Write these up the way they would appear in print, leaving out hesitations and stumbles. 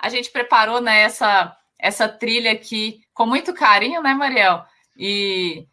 a gente preparou, né, essa trilha aqui com muito carinho, né, Mariel? E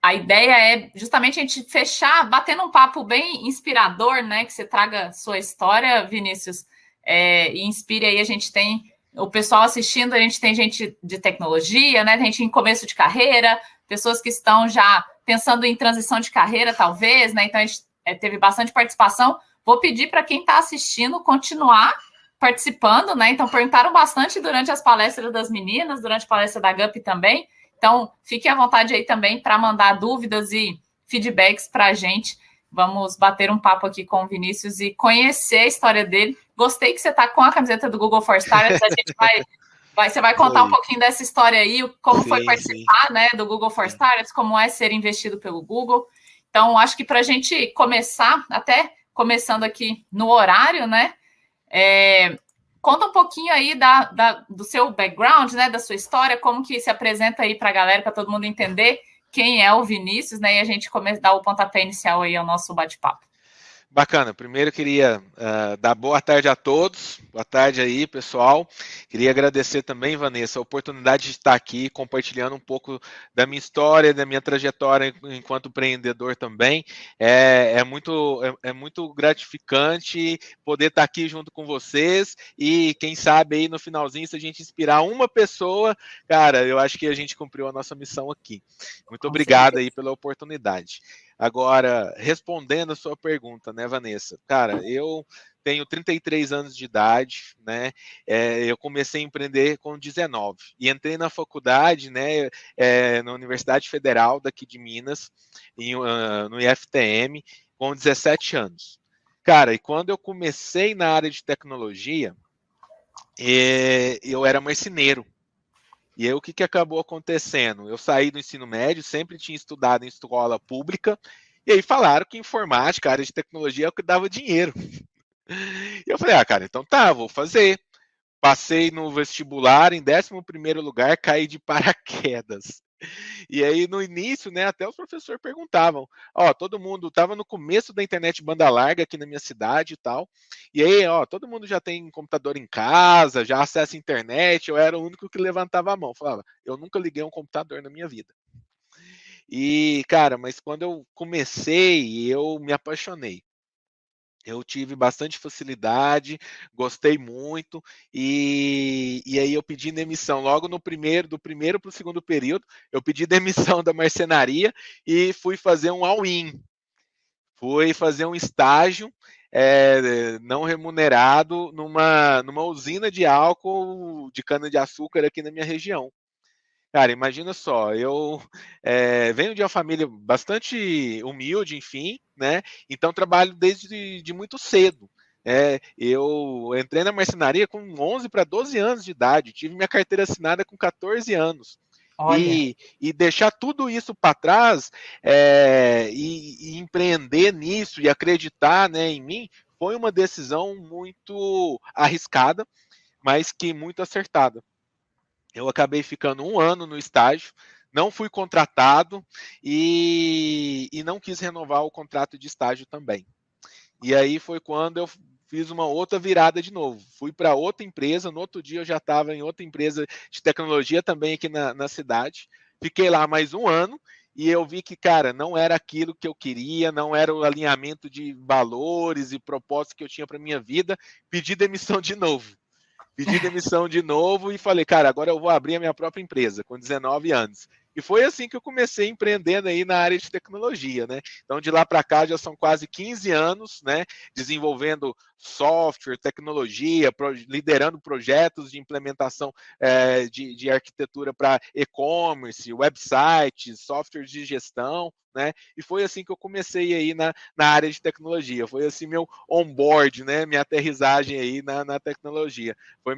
a ideia é justamente a gente fechar, batendo um papo bem inspirador, né? Que você traga sua história, Vinícius, e inspire aí. A gente tem o pessoal assistindo, a gente tem gente de tecnologia, né? Tem gente em começo de carreira, pessoas que estão já pensando em transição de carreira, talvez, né? Então a gente teve bastante participação. Vou pedir para quem está assistindo continuar participando, né? Então perguntaram bastante durante as palestras das meninas, durante a palestra da GUP também. Então, fiquem à vontade aí também para mandar dúvidas e feedbacks para a gente. Vamos bater um papo aqui com o Vinícius e conhecer a história dele. Gostei que você está com a camiseta do Google for Startups. A gente você vai contar um pouquinho dessa história aí, como foi participar, né, do Google for Startups, como é ser investido pelo Google. Então, acho que para a gente começar, até começando aqui no horário, né, conta um pouquinho aí do seu background, né, da sua história, como que se apresenta aí para a galera, para todo mundo entender quem é o Vinícius, né, e a gente dar o pontapé inicial aí ao nosso bate-papo. Bacana, primeiro eu queria dar boa tarde a todos, boa tarde aí pessoal, queria agradecer também, Vanessa, a oportunidade de estar aqui compartilhando um pouco da minha história, da minha trajetória enquanto empreendedor também, é muito gratificante poder estar aqui junto com vocês e quem sabe aí no finalzinho, se a gente inspirar uma pessoa, cara, eu acho que a gente cumpriu a nossa missão aqui. Muito obrigado aí pela oportunidade. Agora, respondendo a sua pergunta, né, Vanessa? Cara, eu tenho 33 anos de idade, né? Eu comecei a empreender com 19 e entrei na faculdade, né? Na Universidade Federal daqui de Minas, no IFTM, com 17 anos. Cara, e quando eu comecei na área de tecnologia, eu era marceneiro. E aí o que acabou acontecendo? Eu saí do ensino médio, sempre tinha estudado em escola pública, e aí falaram que informática, área de tecnologia é o que dava dinheiro. E eu falei, cara, então tá, vou fazer. Passei no vestibular em 11º lugar, caí de paraquedas. E aí, no início, né, até os professores perguntavam, todo mundo estava no começo da internet banda larga aqui na minha cidade e tal, e aí, todo mundo já tem computador em casa, já acessa a internet, eu era o único que levantava a mão, falava, eu nunca liguei um computador na minha vida. E, cara, mas quando eu comecei, eu me apaixonei. Eu tive bastante facilidade, gostei muito, e aí eu pedi demissão logo do primeiro para o segundo período, eu pedi demissão da marcenaria e fui fazer um all-in. Fui fazer um estágio não remunerado numa usina de álcool de cana-de-açúcar aqui na minha região. Cara, imagina só, eu venho de uma família bastante humilde, enfim, né? Então trabalho desde muito cedo. Eu entrei na marcenaria com 11 para 12 anos de idade, tive minha carteira assinada com 14 anos. E deixar tudo isso para trás e empreender nisso e acreditar, né, em mim foi uma decisão muito arriscada, mas que muito acertada. Eu acabei ficando 1 ano no estágio, não fui contratado e não quis renovar o contrato de estágio também. E aí foi quando eu fiz uma outra virada de novo. Fui para outra empresa, no outro dia eu já estava em outra empresa de tecnologia também aqui na cidade. Fiquei lá mais 1 ano e eu vi que, cara, não era aquilo que eu queria, não era o alinhamento de valores e propósitos que eu tinha para minha vida. Pedi demissão de novo. Pedi demissão de novo e falei, cara, agora eu vou abrir a minha própria empresa, com 19 anos. E foi assim que eu comecei empreendendo aí na área de tecnologia, né? Então, de lá para cá já são quase 15 anos, né? Desenvolvendo software, tecnologia, liderando projetos de implementação de arquitetura para e-commerce, websites, softwares de gestão, né? E foi assim que eu comecei aí na área de tecnologia. Foi assim meu onboard, né? Minha aterrissagem aí na tecnologia. Foi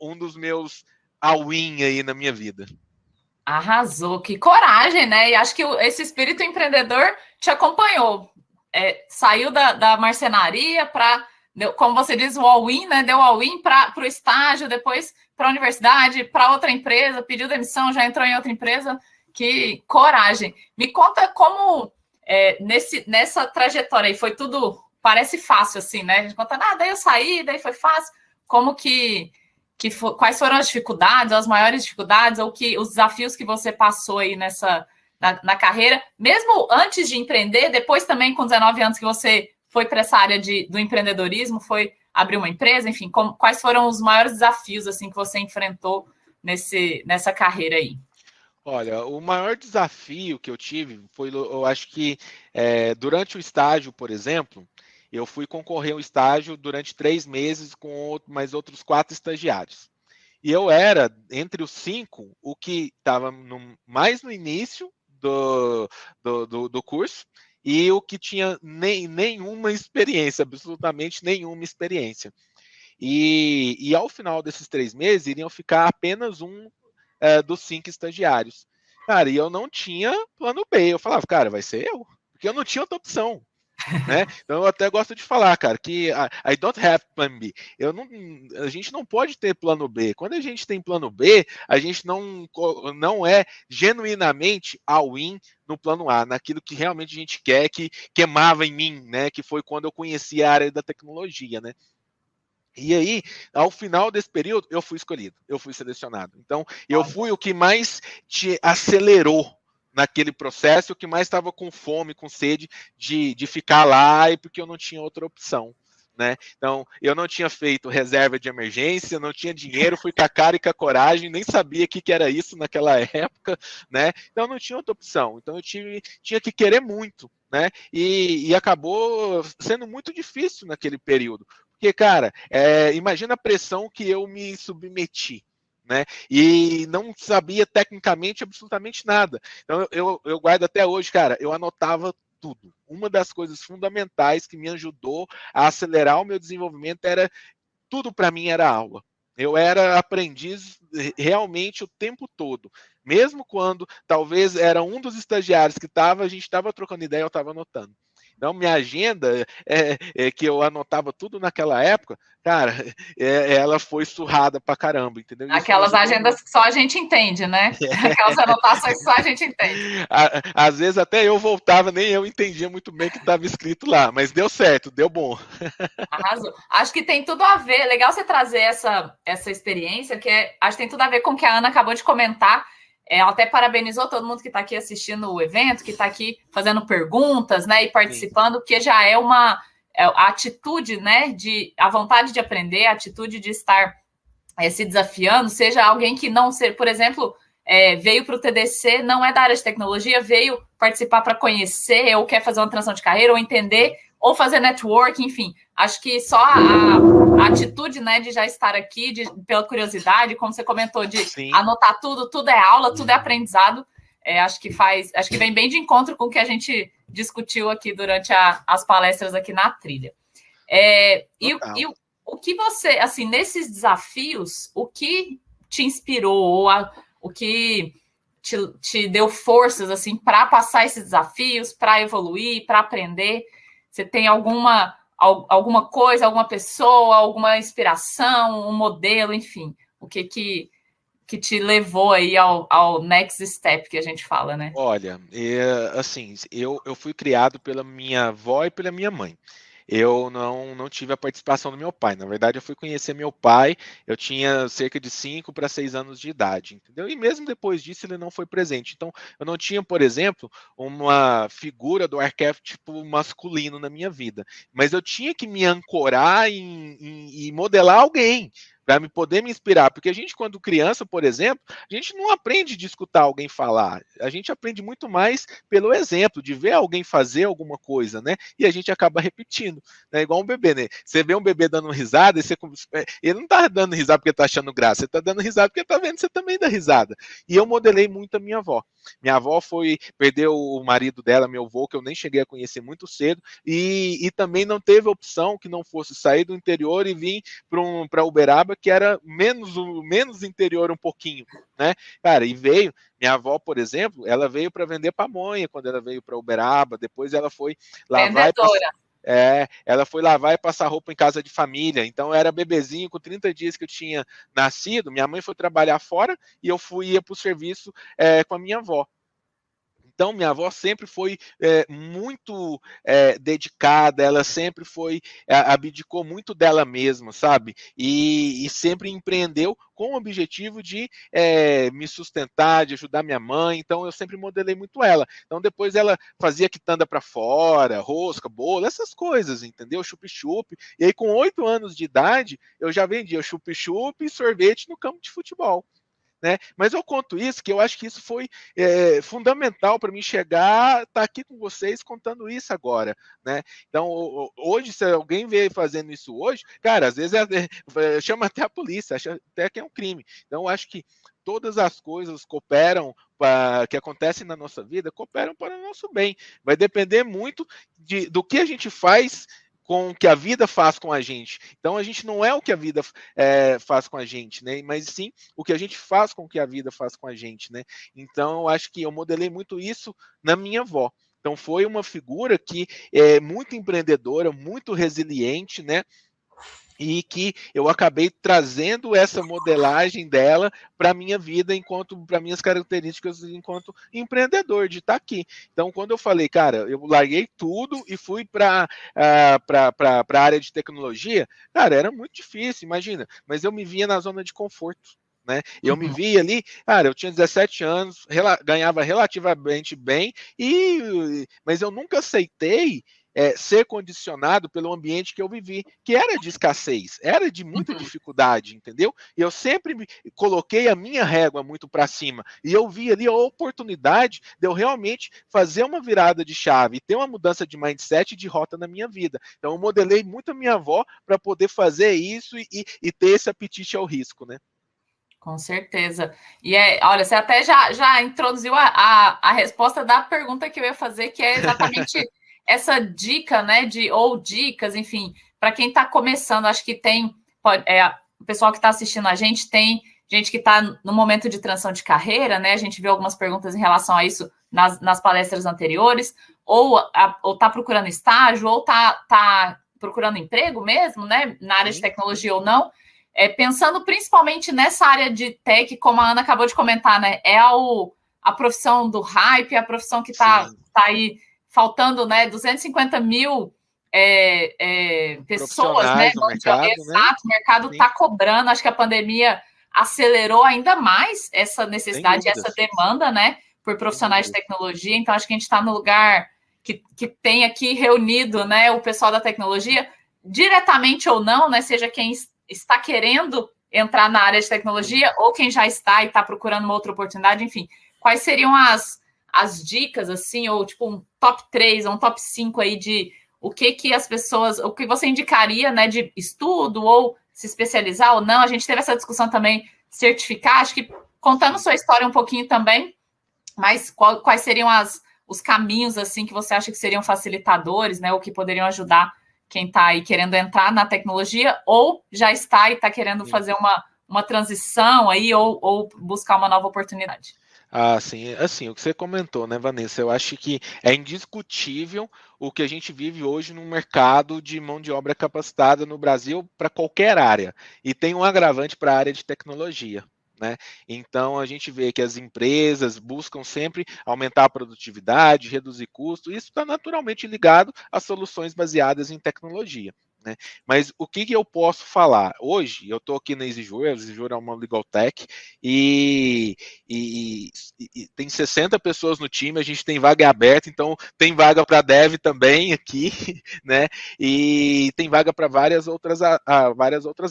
um dos meus all-in aí na minha vida. Arrasou, que coragem, né? E acho que esse espírito empreendedor te acompanhou. Saiu da marcenaria para, como você diz, o all-in, né? Deu all-in para o estágio, depois para a universidade, para outra empresa, pediu demissão, já entrou em outra empresa. Que coragem. Me conta como nessa trajetória aí foi tudo, parece fácil assim, né? A gente conta, daí eu saí, daí foi fácil. como quais foram as dificuldades, as maiores dificuldades, ou os desafios que você passou aí na carreira, mesmo antes de empreender, depois também com 19 anos que você foi para essa área do empreendedorismo, foi abrir uma empresa, enfim, quais foram os maiores desafios assim que você enfrentou nessa carreira aí? Olha, o maior desafio que eu tive foi, eu acho que durante o estágio, por exemplo, eu fui concorrer ao estágio durante 3 meses com mais outros 4 estagiários. E eu era, entre os 5, o que estava mais no início do curso e o que tinha nenhuma experiência, absolutamente nenhuma experiência. E ao final desses 3 meses, iriam ficar apenas um dos 5 estagiários. Cara, e eu não tinha plano B. Eu falava, cara, vai ser eu, porque eu não tinha outra opção. Né? Então eu até gosto de falar, cara, que I don't have plan B. A gente não pode ter plano B. Quando a gente tem plano B, a gente não é genuinamente all-in no plano A, naquilo que realmente a gente quer, que queimava em mim, né? Que foi quando eu conheci a área da tecnologia, né? E aí, ao final desse período, eu fui escolhido, eu fui selecionado. Então, eu fui o que mais te acelerou naquele processo, o que mais estava com fome, com sede de ficar lá, e porque eu não tinha outra opção. Né? Então, eu não tinha feito reserva de emergência, não tinha dinheiro, fui com a cara e com a coragem, nem sabia o que era isso naquela época, né? Então, não tinha outra opção. Então, eu tinha que querer muito, né? E acabou sendo muito difícil naquele período. Porque, cara, imagina a pressão que eu me submeti. Né? E não sabia tecnicamente absolutamente nada. Então, eu guardo até hoje, cara, eu anotava tudo. Uma das coisas fundamentais que me ajudou a acelerar o meu desenvolvimento tudo para mim era aula. Eu era aprendiz realmente o tempo todo. Mesmo quando talvez era um dos estagiários que a gente estava trocando ideia, eu estava anotando. Então, minha agenda, que eu anotava tudo naquela época, cara, ela foi surrada pra caramba, entendeu? Aquelas agendas que só a gente entende, né? Aquelas anotações que só a gente entende. Às vezes até eu voltava, nem eu entendia muito bem o que estava escrito lá, mas deu certo, deu bom. Arrasou. Acho que tem tudo a ver, legal você trazer essa experiência, acho que tem tudo a ver com o que a Ana acabou de comentar. Ela até parabenizou todo mundo que está aqui assistindo o evento, que está aqui fazendo perguntas, né, e participando, porque já é a atitude, né, a vontade de aprender, a atitude de estar se desafiando, seja alguém que não ser, por exemplo, veio para o TDC, não é da área de tecnologia, veio participar para conhecer, ou quer fazer uma transição de carreira, ou entender, ou fazer network, enfim. Acho que só a atitude, né, de já estar aqui, pela curiosidade, como você comentou, de anotar tudo é aula, tudo é aprendizado, acho que vem bem de encontro com o que a gente discutiu aqui durante as palestras aqui na trilha. O que você, assim, nesses desafios, o que te inspirou, ou o que te deu forças, assim, para passar esses desafios, para evoluir, para aprender? Você tem alguma coisa, alguma pessoa, alguma inspiração, um modelo, enfim, o que te levou aí ao next step que a gente fala, né? Olha, assim, eu fui criado pela minha avó e pela minha mãe. Eu não tive a participação do meu pai. Na verdade, eu fui conhecer meu pai, eu tinha cerca de 5 para 6 anos de idade, entendeu? E mesmo depois disso, ele não foi presente. Então, eu não tinha, por exemplo, uma figura do arquétipo masculino na minha vida. Mas eu tinha que me ancorar e modelar alguém para poder me inspirar. Porque a gente, quando criança, por exemplo, a gente não aprende de escutar alguém falar. A gente aprende muito mais pelo exemplo, de ver alguém fazer alguma coisa, né? E a gente acaba repetindo, né? Igual um bebê, né? Você vê um bebê dando risada, ele não tá dando risada porque tá achando graça, ele tá dando risada porque tá vendo você também dar risada. E eu modelei muito a minha avó. Minha avó perdeu o marido dela, meu avô, que eu nem cheguei a conhecer muito cedo, e também não teve opção que não fosse sair do interior e vir para Uberaba, que era menos interior um pouquinho, né? Cara, e veio. Minha avó, por exemplo, ela veio para vender pamonha quando ela veio para Uberaba, depois ela foi lavar ela foi lavar e passar roupa em casa de família. Então eu era bebezinho, com 30 dias que eu tinha nascido, minha mãe foi trabalhar fora e eu ia para o serviço com a minha avó. Então, minha avó sempre foi muito dedicada, ela sempre abdicou muito dela mesma, sabe? E sempre empreendeu com o objetivo de me sustentar, de ajudar minha mãe. Então, eu sempre modelei muito ela. Então, depois ela fazia quitanda para fora, rosca, bolo, essas coisas, entendeu? Chup-chup. E aí, com 8 anos de idade, eu já vendia chup-chup e sorvete no campo de futebol. Né? Mas eu conto isso, que eu acho que isso foi fundamental para mim chegar, estar aqui com vocês contando isso agora, né? Então, hoje, se alguém vê fazendo isso hoje, cara, às vezes chama até a polícia, acha até que é um crime. Então, eu acho que todas as coisas cooperam que acontecem na nossa vida, cooperam para o nosso bem. Vai depender muito do que a gente faz com o que a vida faz com a gente. Então, a gente não é o que a vida faz com a gente, né? Mas sim o que a gente faz com o que a vida faz com a gente, né? Então, eu acho que eu modelei muito isso na minha avó. Então, foi uma figura que é muito empreendedora, muito resiliente, né? E que eu acabei trazendo essa modelagem dela para a minha vida, para minhas características enquanto empreendedor, de estar aqui. Então, quando eu falei, cara, eu larguei tudo e fui para a área de tecnologia, cara, era muito difícil, imagina, mas eu me via na zona de conforto. Né? Eu me via ali, cara, eu tinha 17 anos, ganhava relativamente bem, mas eu nunca aceitei ser condicionado pelo ambiente que eu vivi, que era de escassez, era de muita dificuldade, entendeu? E eu sempre coloquei a minha régua muito para cima, e eu vi ali a oportunidade de eu realmente fazer uma virada de chave, e ter uma mudança de mindset e de rota na minha vida. Então eu modelei muito a minha avó para poder fazer isso e ter esse apetite ao risco, né? Com certeza. E olha, você até já introduziu a resposta da pergunta que eu ia fazer, que é exatamente essa dica, né? Ou dicas, enfim, para quem está começando, acho que o pessoal que está assistindo a gente tem gente que está no momento de transição de carreira, né? A gente viu algumas perguntas em relação a isso nas palestras anteriores, ou está procurando estágio, ou tá procurando emprego mesmo, né? Na área de tecnologia ou não. Pensando principalmente nessa área de tech, como a Ana acabou de comentar, né? A profissão do hype, a profissão que está aí faltando, né? 250 mil pessoas, né? No mercado, exato, o mercado está cobrando. Acho que a pandemia acelerou ainda mais essa necessidade, essa demanda, né? Por profissionais de tecnologia. Então, acho que a gente está no lugar que tem aqui reunido, né? O pessoal da tecnologia, diretamente ou não, né? Seja quem está querendo entrar na área de tecnologia ou quem já está e está procurando uma outra oportunidade, enfim. Quais seriam as dicas, assim, ou tipo um top 3 ou um top 5 aí de o que as pessoas, o que você indicaria, né, de estudo ou se especializar ou não? A gente teve essa discussão também, certificar, acho que contando sua história um pouquinho também, mas quais seriam os caminhos, assim, que você acha que seriam facilitadores, né, ou que poderiam ajudar quem está aí querendo entrar na tecnologia ou já está e está querendo fazer uma transição aí ou buscar uma nova oportunidade? Sim, assim, o que você comentou, né, Vanessa? Eu acho que é indiscutível o que a gente vive hoje no mercado de mão de obra capacitada no Brasil para qualquer área. E tem um agravante para a área de tecnologia. Né? Então, a gente vê que as empresas buscam sempre aumentar a produtividade, reduzir custos, e isso está naturalmente ligado a soluções baseadas em tecnologia. Né? Mas o que eu posso falar? Hoje, eu estou aqui na EasyJur, a EasyJur é uma Legal Tech, e tem 60 pessoas no time, a gente tem vaga aberta, então tem vaga para dev também aqui, né? E tem vaga para várias outras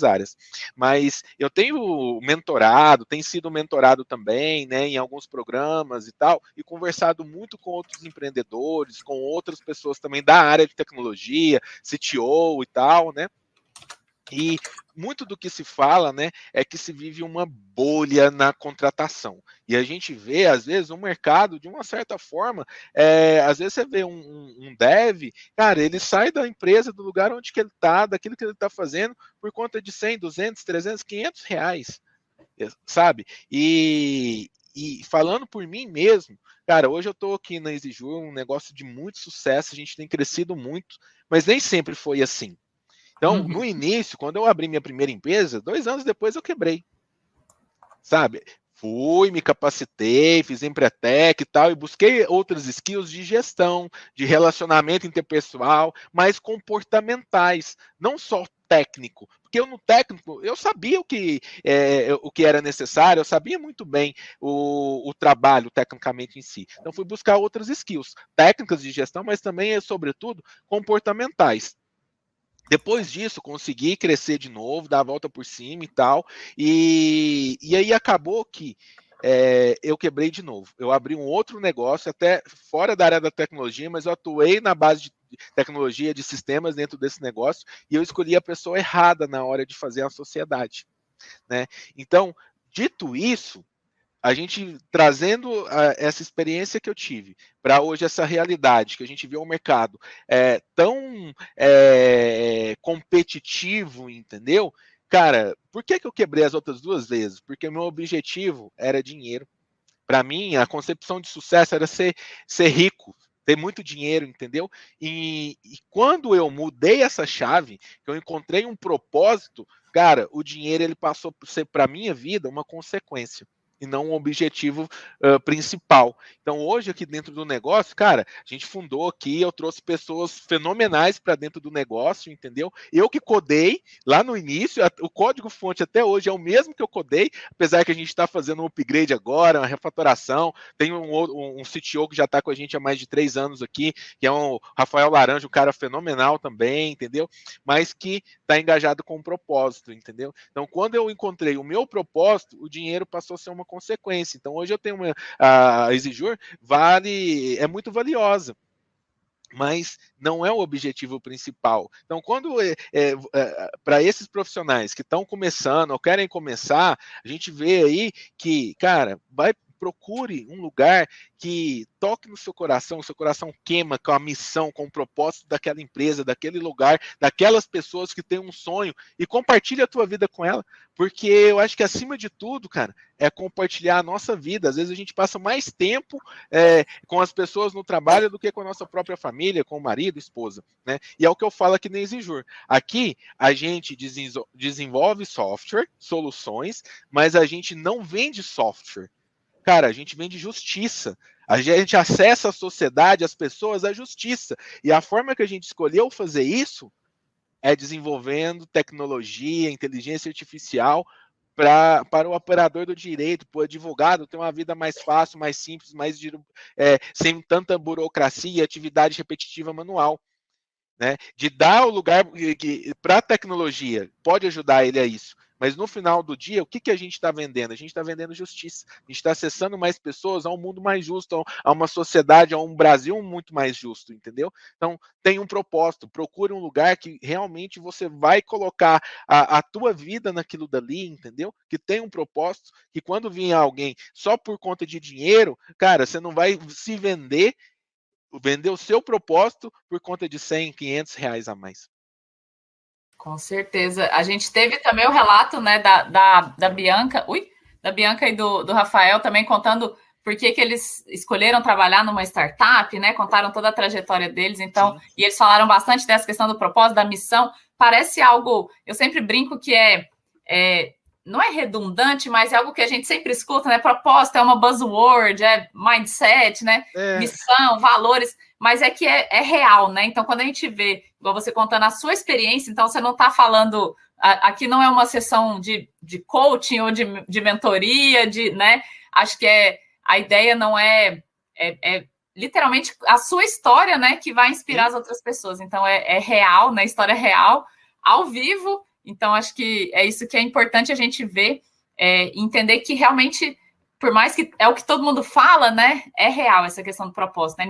áreas. Mas eu tenho mentorado, tem sido mentorado também, né, em alguns programas e tal, e conversado muito com outros empreendedores, com outras pessoas também da área de tecnologia, CTO e tal, né? E muito do que se fala, né, é que se vive uma bolha na contratação. E a gente vê, às vezes, um mercado, de uma certa forma, às vezes você vê um dev, cara, ele sai da empresa, do lugar onde que ele está, daquilo que ele está fazendo, por conta de 100, 200, 300, 500 reais, sabe? E falando por mim mesmo, cara, hoje eu estou aqui na EasyJur, um negócio de muito sucesso, a gente tem crescido muito, mas nem sempre foi assim. Então, no início, quando eu abri minha primeira empresa, 2 anos depois eu quebrei, sabe? Fui, me capacitei, fiz Empretec e tal, e busquei outras skills de gestão, de relacionamento interpessoal, mais comportamentais, não só técnico. Porque eu no técnico, eu sabia o que era necessário, eu sabia muito bem o trabalho tecnicamente em si. Então fui buscar outras skills, técnicas de gestão, mas também, sobretudo, comportamentais. Depois disso, consegui crescer de novo, dar a volta por cima e tal. E aí acabou que eu quebrei de novo. Eu abri um outro negócio, até fora da área da tecnologia, mas eu atuei na base de tecnologia, de sistemas dentro desse negócio, e eu escolhi a pessoa errada na hora de fazer a sociedade. Né? Então, dito isso, a gente trazendo essa experiência que eu tive para hoje, essa realidade que a gente vê um mercado tão competitivo, entendeu? Cara, por que eu quebrei as outras duas vezes? Porque o meu objetivo era dinheiro. Para mim, a concepção de sucesso era ser rico, ter muito dinheiro, entendeu? E quando eu mudei essa chave, que eu encontrei um propósito, cara, o dinheiro ele passou a ser para minha vida uma consequência e não um objetivo principal. Então, hoje, aqui dentro do negócio, cara, a gente fundou aqui, eu trouxe pessoas fenomenais para dentro do negócio, entendeu? Eu que codei lá no início, o código-fonte até hoje é o mesmo que eu codei, apesar que a gente está fazendo um upgrade agora, uma refatoração. Tem um CTO que já está com a gente há mais de 3 anos aqui, que é o Rafael Laranja, um cara fenomenal também, entendeu? Mas que está engajado com um propósito, entendeu? Então, quando eu encontrei o meu propósito, o dinheiro passou a ser uma consequência. Então, hoje eu tenho a Exijur é muito valiosa, mas não é o objetivo principal. Então, quando para esses profissionais que estão começando ou querem começar, a gente vê aí que, cara, procure um lugar que toque no seu coração queima com a missão, com o propósito daquela empresa, daquele lugar, daquelas pessoas que têm um sonho e compartilhe a tua vida com ela, porque eu acho que acima de tudo, cara, é compartilhar a nossa vida. Às vezes a gente passa mais tempo com as pessoas no trabalho do que com a nossa própria família, com o marido, esposa, né? E é o que eu falo aqui na Exijur. Aqui a gente desenvolve software, soluções, mas a gente não vende software. Cara, a gente vende justiça. A gente acessa a sociedade, as pessoas, a justiça. E a forma que a gente escolheu fazer isso é desenvolvendo tecnologia, inteligência artificial para o operador do direito, para o advogado ter uma vida mais fácil, mais simples, sem tanta burocracia e atividade repetitiva manual. Né? De dar o lugar para a tecnologia, pode ajudar ele a isso. Mas no final do dia, o que a gente está vendendo? A gente está vendendo justiça. A gente está acessando mais pessoas a um mundo mais justo, a uma sociedade, a um Brasil muito mais justo, entendeu? Então, tem um propósito. Procure um lugar que realmente você vai colocar a tua vida naquilo dali, entendeu? Que tem um propósito, que quando vier alguém só por conta de dinheiro, cara, você não vai se vender o seu propósito por conta de 100, 500 reais a mais. Com certeza. A gente teve também o relato, né, da Bianca, da Bianca e do Rafael também contando por que eles escolheram trabalhar numa startup, né? Contaram toda a trajetória deles, então, sim. E eles falaram bastante dessa questão do propósito, da missão. Parece algo, eu sempre brinco que não é redundante, mas é algo que a gente sempre escuta, né? Propósito é uma buzzword, é mindset, né? Missão, valores, mas é que é real, né? Então, quando a gente vê, igual você contando a sua experiência, então você não está falando, aqui não é uma sessão de coaching ou de mentoria, né? Acho que a ideia não é literalmente a sua história, né? Que vai inspirar as outras pessoas. Então, é real, né? História real, ao vivo. Então, acho que é isso que é importante a gente ver, entender que realmente, por mais que é o que todo mundo fala, né? É real essa questão do propósito, né?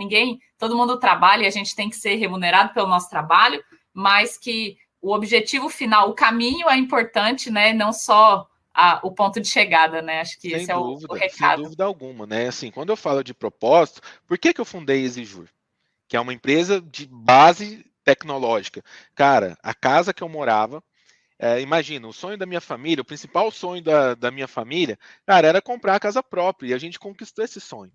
Todo mundo trabalha e a gente tem que ser remunerado pelo nosso trabalho, mas que o objetivo final, o caminho é importante, né? Não só o ponto de chegada, né? Acho que esse é o recado. Sem dúvida alguma, né? Assim, quando eu falo de propósito, por que eu fundei Exijur? Que é uma empresa de base tecnológica. Cara, a casa que eu morava, imagina, o sonho da minha família, o principal sonho da minha família, cara, era comprar a casa própria, e a gente conquistou esse sonho.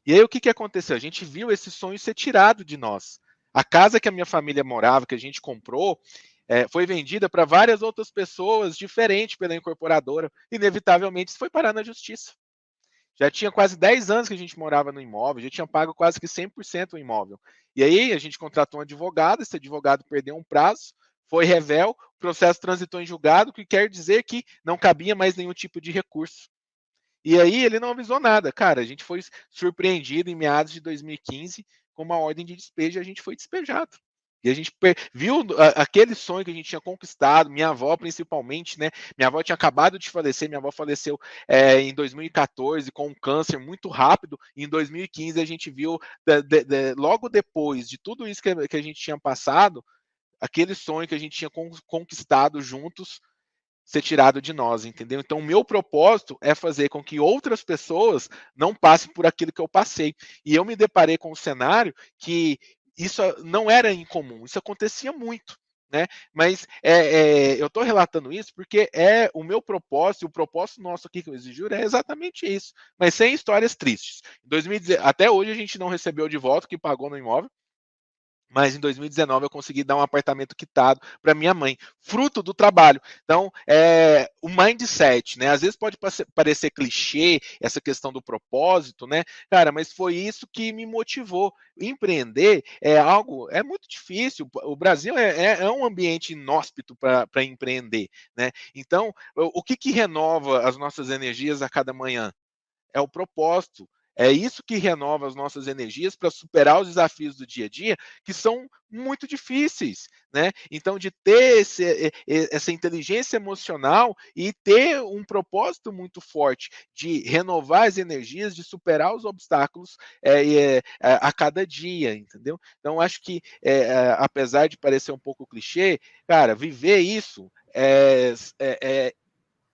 E aí o que aconteceu? A gente viu esse sonho ser tirado de nós. A casa que a minha família morava, que a gente comprou, foi vendida para várias outras pessoas diferentes pela incorporadora. Inevitavelmente, isso foi parar na justiça. Já tinha quase 10 anos que a gente morava no imóvel, já tinha pago quase que 100% o imóvel. E aí a gente contratou um advogado, esse advogado perdeu um prazo, foi revel, o processo transitou em julgado, o que quer dizer que não cabia mais nenhum tipo de recurso. E aí ele não avisou nada. Cara, a gente foi surpreendido em meados de 2015 com uma ordem de despejo e a gente foi despejado. E a gente viu aquele sonho que a gente tinha conquistado, minha avó principalmente, né? Minha avó tinha acabado de falecer, minha avó faleceu em 2014 com um câncer muito rápido, e em 2015 a gente viu, logo depois de tudo isso que a gente tinha passado, aquele sonho que a gente tinha conquistado juntos ser tirado de nós, entendeu? Então, o meu propósito é fazer com que outras pessoas não passem por aquilo que eu passei. E eu me deparei com um cenário que isso não era incomum, isso acontecia muito. Né? Mas eu estou relatando isso porque é o meu propósito, e o propósito nosso aqui que eu exijo é exatamente isso, mas sem histórias tristes. Em 2010, até hoje a gente não recebeu de volta o que pagou no imóvel, mas em 2019 eu consegui dar um apartamento quitado para minha mãe, fruto do trabalho. Então, o mindset, né? Às vezes pode parecer clichê essa questão do propósito, né? Cara, mas foi isso que me motivou. Empreender é muito difícil. O Brasil é um ambiente inóspito para empreender, né? Então, o que renova as nossas energias a cada manhã? É o propósito. É isso que renova as nossas energias para superar os desafios do dia a dia, que são muito difíceis, né? Então, de ter essa inteligência emocional e ter um propósito muito forte de renovar as energias, de superar os obstáculos a cada dia, entendeu? Então, acho que, apesar de parecer um pouco clichê, cara, viver isso é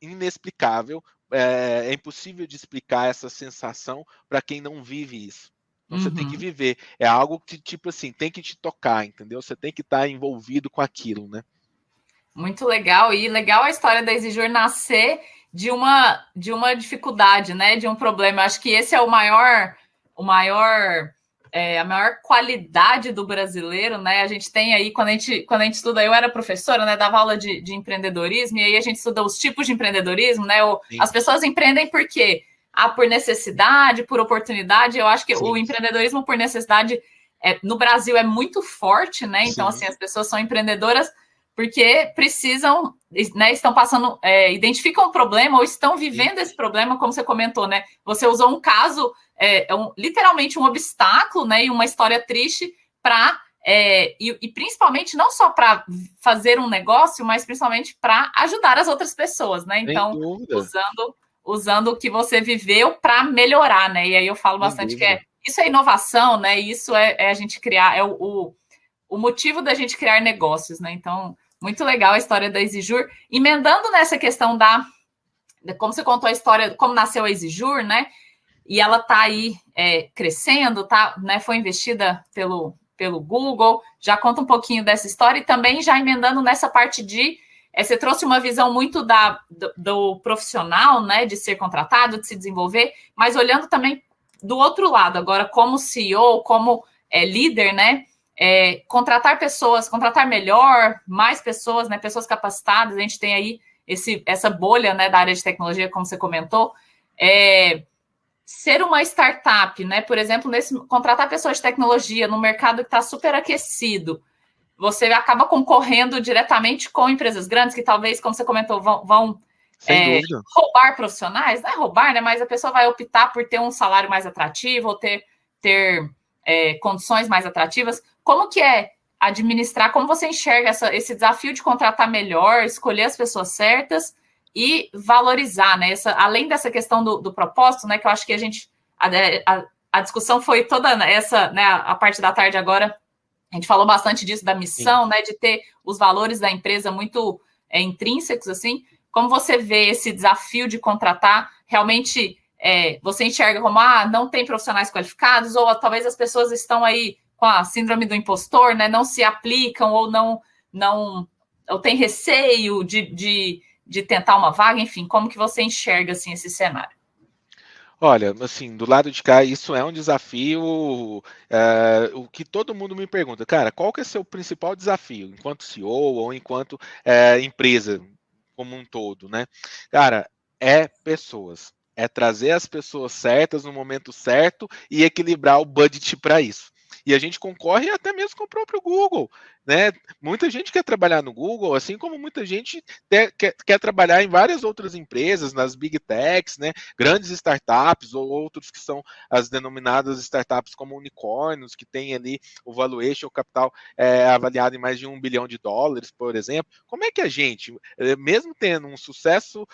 inexplicável, é impossível de explicar essa sensação para quem não vive isso. Então você tem que viver. É algo que, tipo assim, tem que te tocar, entendeu? Você tem que estar envolvido com aquilo, né? Muito legal. E legal a história da Exijur nascer de uma dificuldade, né? De um problema. Eu acho que esse é a maior qualidade do brasileiro, né? A gente tem aí, quando a gente estuda, eu era professora, né? Dava aula de empreendedorismo, e aí a gente estuda os tipos de empreendedorismo, né? As pessoas empreendem por quê? Por necessidade, por oportunidade. Eu acho que o empreendedorismo por necessidade no Brasil é muito forte, né? Então, assim, as pessoas são empreendedoras porque precisam, né, estão passando, identificam um problema ou estão vivendo esse problema, como você comentou, né? Você usou um caso, literalmente um obstáculo, né, e uma história triste para, e principalmente não só para fazer um negócio, mas principalmente para ajudar as outras pessoas, né? Então, usando o que você viveu para melhorar, né? E aí eu falo bastante que isso é inovação, né? Isso é a gente criar, o motivo da gente criar negócios, né? Então, muito legal a história da Exijur. Emendando nessa questão como você contou a história, como nasceu a Exijur, né? E ela está aí crescendo, tá, né? Foi investida pelo Google. Já conta um pouquinho dessa história e também já emendando nessa parte você trouxe uma visão muito do profissional, né? De ser contratado, de se desenvolver, mas olhando também do outro lado, agora como CEO, como líder, né? Contratar pessoas, contratar melhor, mais pessoas, né, pessoas capacitadas. A gente tem aí essa bolha, né, da área de tecnologia, como você comentou. Ser uma startup, né, por exemplo, contratar pessoas de tecnologia no mercado que está super aquecido, você acaba concorrendo diretamente com empresas grandes que talvez, como você comentou, vão roubar profissionais. Não é roubar, né, mas a pessoa vai optar por ter um salário mais atrativo ou ter condições mais atrativas. Como que é administrar, como você enxerga esse desafio de contratar melhor, escolher as pessoas certas e valorizar, né? Além dessa questão do propósito, né? Que eu acho que a discussão foi toda essa, né? A parte da tarde agora, a gente falou bastante disso, da missão, né? De ter os valores da empresa muito intrínsecos, assim. Como você vê esse desafio de contratar realmente... você enxerga como, não tem profissionais qualificados, ou talvez as pessoas estão aí com a síndrome do impostor, né, não se aplicam, ou ou tem receio de tentar uma vaga, enfim, como que você enxerga, assim, esse cenário? Olha, assim, do lado de cá, isso é um desafio, o que todo mundo me pergunta, cara, qual que é seu principal desafio, enquanto CEO ou enquanto empresa como um todo, né? Cara, é pessoas, é trazer as pessoas certas no momento certo e equilibrar o budget para isso. E a gente concorre até mesmo com o próprio Google, né? Muita gente quer trabalhar no Google, assim como muita gente quer trabalhar em várias outras empresas, nas Big Techs, né? Grandes startups ou outros que são as denominadas startups como unicórnios, que tem ali o valuation, o capital avaliado em mais de US$ 1 bilhão, por exemplo. Como é que a gente, mesmo tendo um sucesso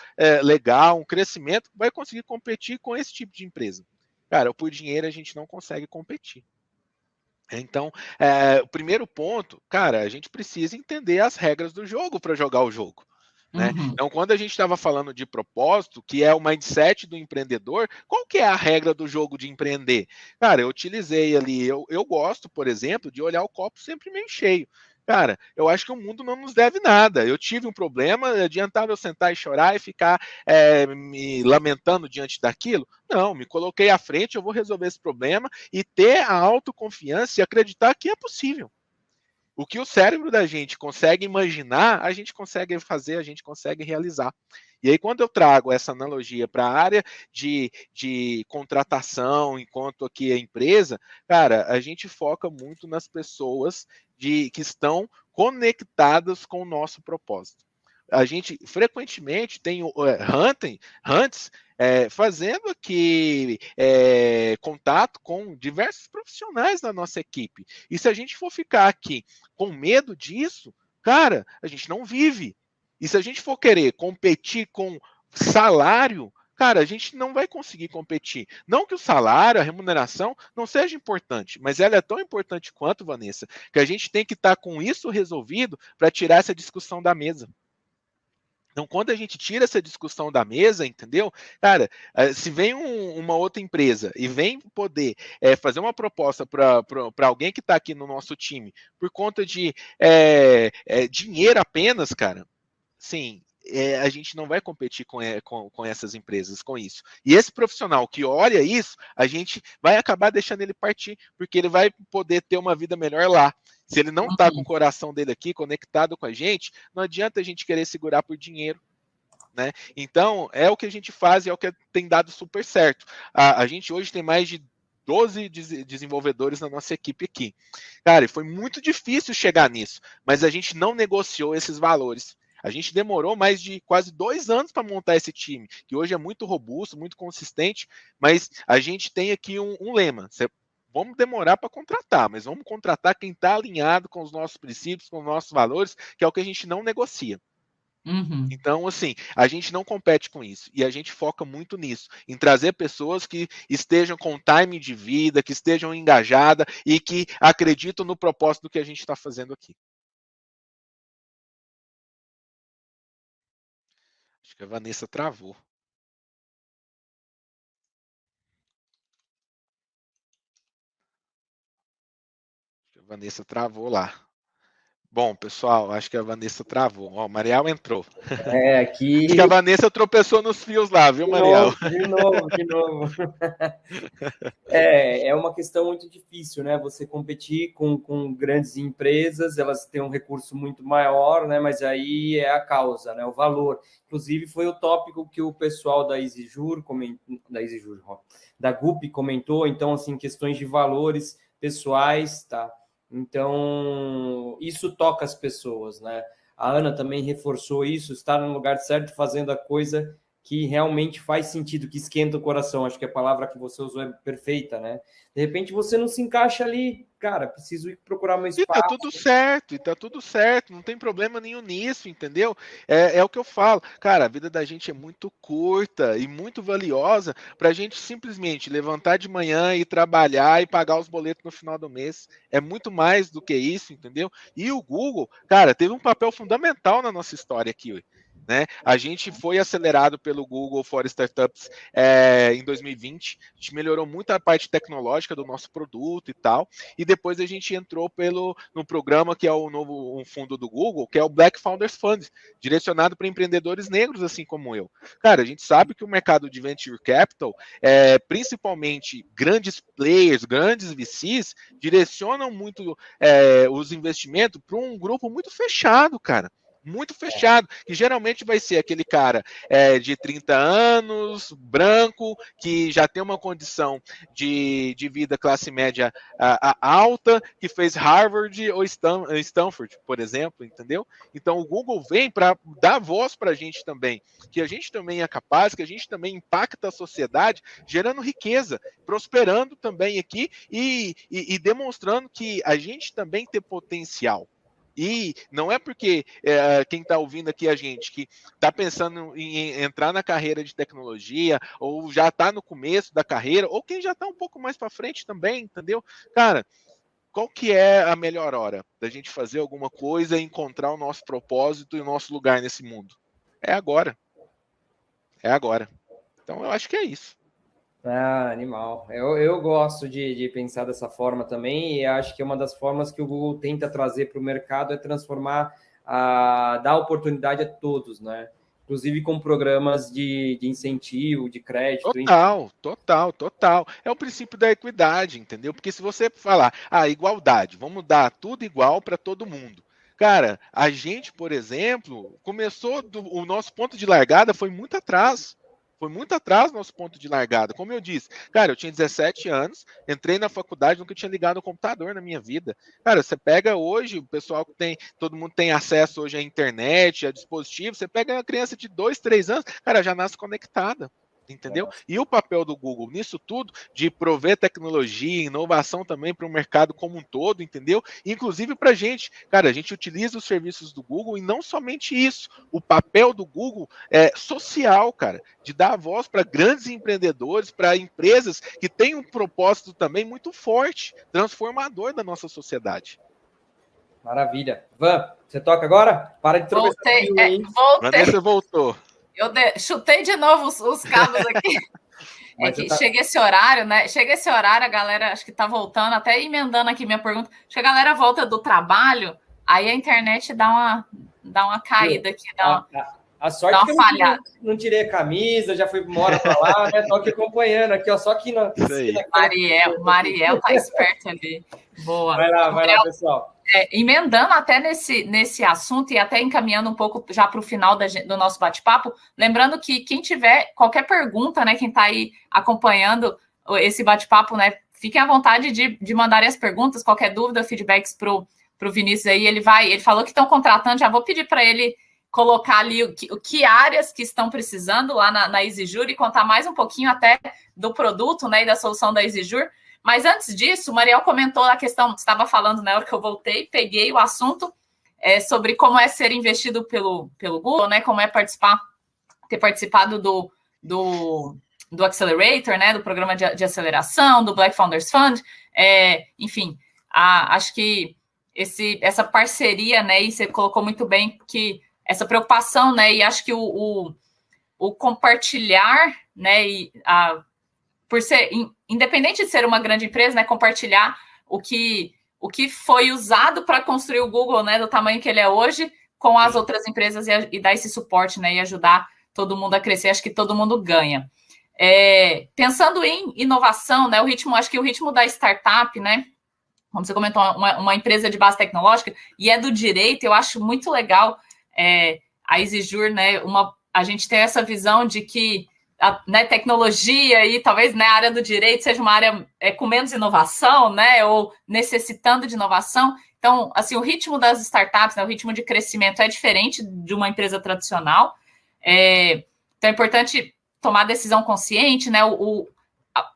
legal, um crescimento, vai conseguir competir com esse tipo de empresa? Cara, por dinheiro a gente não consegue competir. Então, o primeiro ponto, cara, a gente precisa entender as regras do jogo para jogar o jogo. Né? Uhum. Então, quando a gente estava falando de propósito, que é o mindset do empreendedor, qual que é a regra do jogo de empreender? Cara, eu utilizei ali, eu gosto, por exemplo, de olhar o copo sempre meio cheio. Cara, eu acho que o mundo não nos deve nada. Eu tive um problema, adiantava eu sentar e chorar e ficar me lamentando diante daquilo? Não, me coloquei à frente, eu vou resolver esse problema e ter a autoconfiança e acreditar que é possível. O que o cérebro da gente consegue imaginar, a gente consegue fazer, a gente consegue realizar. E aí, quando eu trago essa analogia para a área de contratação, enquanto aqui é empresa, cara, a gente foca muito nas pessoas que estão conectadas com o nosso propósito. A gente frequentemente tem hunts fazendo aqui contato com diversos profissionais da nossa equipe. E se a gente for ficar aqui com medo disso, cara, a gente não vive. E se a gente for querer competir com salário, cara, a gente não vai conseguir competir. Não que o salário, a remuneração não seja importante, mas ela é tão importante quanto, Vanessa, que a gente tem que estar com isso resolvido para tirar essa discussão da mesa. Então, quando a gente tira essa discussão da mesa, entendeu? Cara, se vem uma outra empresa e vem poder fazer uma proposta para alguém que está aqui no nosso time por conta de dinheiro apenas, cara, sim, a gente não vai competir com essas empresas, com isso. E esse profissional que olha isso, a gente vai acabar deixando ele partir, porque ele vai poder ter uma vida melhor lá. Se ele não está com o coração dele aqui, conectado com a gente, não adianta a gente querer segurar por dinheiro. Né? Então, é o que a gente faz e é o que tem dado super certo. A gente hoje tem mais de 12 desenvolvedores na nossa equipe aqui. Cara, e foi muito difícil chegar nisso, mas a gente não negociou esses valores. A gente demorou mais de quase 2 anos para montar esse time, que hoje é muito robusto, muito consistente, mas a gente tem aqui um lema. Vamos demorar para contratar, mas vamos contratar quem está alinhado com os nossos princípios, com os nossos valores, que é o que a gente não negocia. Uhum. Então, assim, a gente não compete com isso e a gente foca muito nisso, em trazer pessoas que estejam com time de vida, que estejam engajadas e que acreditam no propósito do que a gente está fazendo aqui. Acho que a Vanessa travou. Acho que a Vanessa travou lá. Bom, pessoal, acho que a Vanessa travou. Ó, o Mariel entrou. Acho que a Aqui. Vanessa tropeçou nos fios lá, viu, De Mariel? novo, de novo, de novo. É uma questão muito difícil, né? Você competir com grandes empresas, elas têm um recurso muito maior, né? Mas aí é a causa, né? O valor. Inclusive, foi o tópico que o pessoal da EasyJur, da GUP comentou. Então, assim, questões de valores pessoais, tá? Então, isso toca as pessoas, né? A Ana também reforçou isso, estar no lugar certo, fazendo a coisa que realmente faz sentido, que esquenta o coração. Acho que a palavra que você usou é perfeita, né? De repente você não se encaixa ali, cara, preciso ir procurar meu E tá espaço. tudo certo, não tem problema nenhum nisso, entendeu? É o que eu falo. Cara, a vida da gente é muito curta e muito valiosa pra gente simplesmente levantar de manhã e trabalhar e pagar os boletos no final do mês. É muito mais do que isso, entendeu? E o Google, cara, teve um papel fundamental na nossa história aqui. né? A gente foi acelerado pelo Google for Startups em 2020, a gente melhorou muito a parte tecnológica do nosso produto e tal, e depois a gente entrou no programa que é um fundo do Google, que é o Black Founders Fund, direcionado para empreendedores negros, assim como eu. Cara, a gente sabe que o mercado de Venture Capital, principalmente grandes players, grandes VCs, direcionam muito os investimentos para um grupo muito fechado, cara. Muito fechado, que geralmente vai ser aquele cara de 30 anos, branco, que já tem uma condição de vida classe média alta, que fez Harvard ou Stanford, por exemplo, entendeu? Então o Google vem para dar voz para a gente também, que a gente também é capaz, que a gente também impacta a sociedade, gerando riqueza, prosperando também aqui e demonstrando que a gente também tem potencial. E não é porque quem está ouvindo aqui a gente que está pensando em entrar na carreira de tecnologia ou já está no começo da carreira ou quem já está um pouco mais para frente também, entendeu? Cara, qual que é a melhor hora da gente fazer alguma coisa e encontrar o nosso propósito e o nosso lugar nesse mundo? É agora. É agora. Então eu acho que é isso. Ah, animal. Eu gosto de pensar dessa forma também, e acho que uma das formas que o Google tenta trazer para o mercado é transformar, dar oportunidade a todos, né? Inclusive com programas de incentivo, de crédito. Total. É o princípio da equidade, entendeu? Porque se você falar, igualdade, vamos dar tudo igual para todo mundo. Cara, a gente, por exemplo, o nosso ponto de largada foi muito atrás. Foi muito atrás do nosso ponto de largada. Como eu disse, cara, eu tinha 17 anos, entrei na faculdade, nunca tinha ligado o computador na minha vida. Cara, você pega hoje, o pessoal que todo mundo tem acesso hoje à internet, a dispositivo, você pega uma criança de 2, 3 anos, cara, já nasce conectada. Entendeu? E o papel do Google nisso tudo, de prover tecnologia, inovação também para o mercado como um todo, entendeu? Inclusive para a gente. Cara, a gente utiliza os serviços do Google e não somente isso. O papel do Google é social, cara, de dar voz para grandes empreendedores, para empresas que têm um propósito também muito forte, transformador da nossa sociedade. Maravilha. Van, você toca agora? Para de tropeçar. Voltei. Vanessa voltou. Eu chutei de novo os cabos aqui. Chega esse horário, né? Chega esse horário, a galera acho que tá voltando, até emendando aqui minha pergunta. Acho que a galera volta do trabalho, aí a internet dá uma caída aqui, a sorte que eu não tirei a camisa, já fui embora para lá, né? Tô aqui acompanhando aqui, ó, só aqui na Mariel tá esperto ali. Boa. Vai lá, pessoal. Emendando até nesse assunto e até encaminhando um pouco já para o final do nosso bate-papo, lembrando que quem tiver qualquer pergunta, né, quem está aí acompanhando esse bate-papo, né, fiquem à vontade de mandarem as perguntas, qualquer dúvida, feedbacks para o Vinícius aí, ele falou que estão contratando, já vou pedir para ele colocar ali o que áreas que estão precisando lá na EasyJur e contar mais um pouquinho até do produto, né, e da solução da EasyJur. Mas antes disso, o Mariel comentou a questão, estava falando na hora que eu voltei, peguei o assunto sobre como é ser investido pelo Google, né? Como é ter participado do Accelerator, né? Do programa de aceleração, do Black Founders Fund, enfim, acho que essa parceria, né? E você colocou muito bem que essa preocupação, né? E acho que o compartilhar, né? Por ser, independente de ser uma grande empresa, né, compartilhar o que foi usado para construir o Google, né, do tamanho que ele é hoje, com as outras empresas e dar esse suporte, né, e ajudar todo mundo a crescer, acho que todo mundo ganha. Pensando em inovação, né, acho que o ritmo da startup, né, como você comentou, uma empresa de base tecnológica, e do direito, eu acho muito legal a EasyJur, né, a gente tem essa visão de que tecnologia e talvez a área do direito seja uma área com menos inovação, né, ou necessitando de inovação. Então, assim, o ritmo das startups, né, o ritmo de crescimento é diferente de uma empresa tradicional. Então, é importante tomar decisão consciente, né?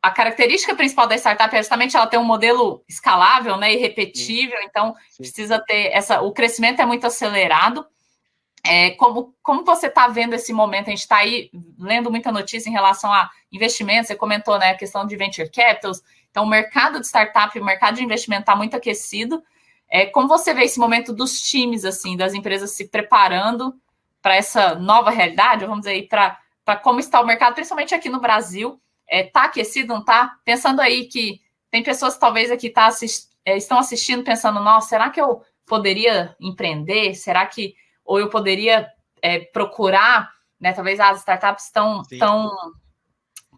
A característica principal da startup é justamente ela ter um modelo escalável, né, e repetível. Então, precisa ter o crescimento é muito acelerado. Como você está vendo esse momento? A gente está aí lendo muita notícia em relação a investimentos, você comentou, né, a questão de venture capitals, então o mercado de startup, o mercado de investimento está muito aquecido. Como você vê esse momento dos times, assim, das empresas se preparando essa nova realidade, vamos dizer, para como está o mercado, principalmente aqui no Brasil? Está aquecido, não está? Pensando aí que tem pessoas que talvez aqui estão assistindo pensando, nossa, será que eu poderia empreender? Será que, ou eu poderia procurar, né? Talvez as startups estão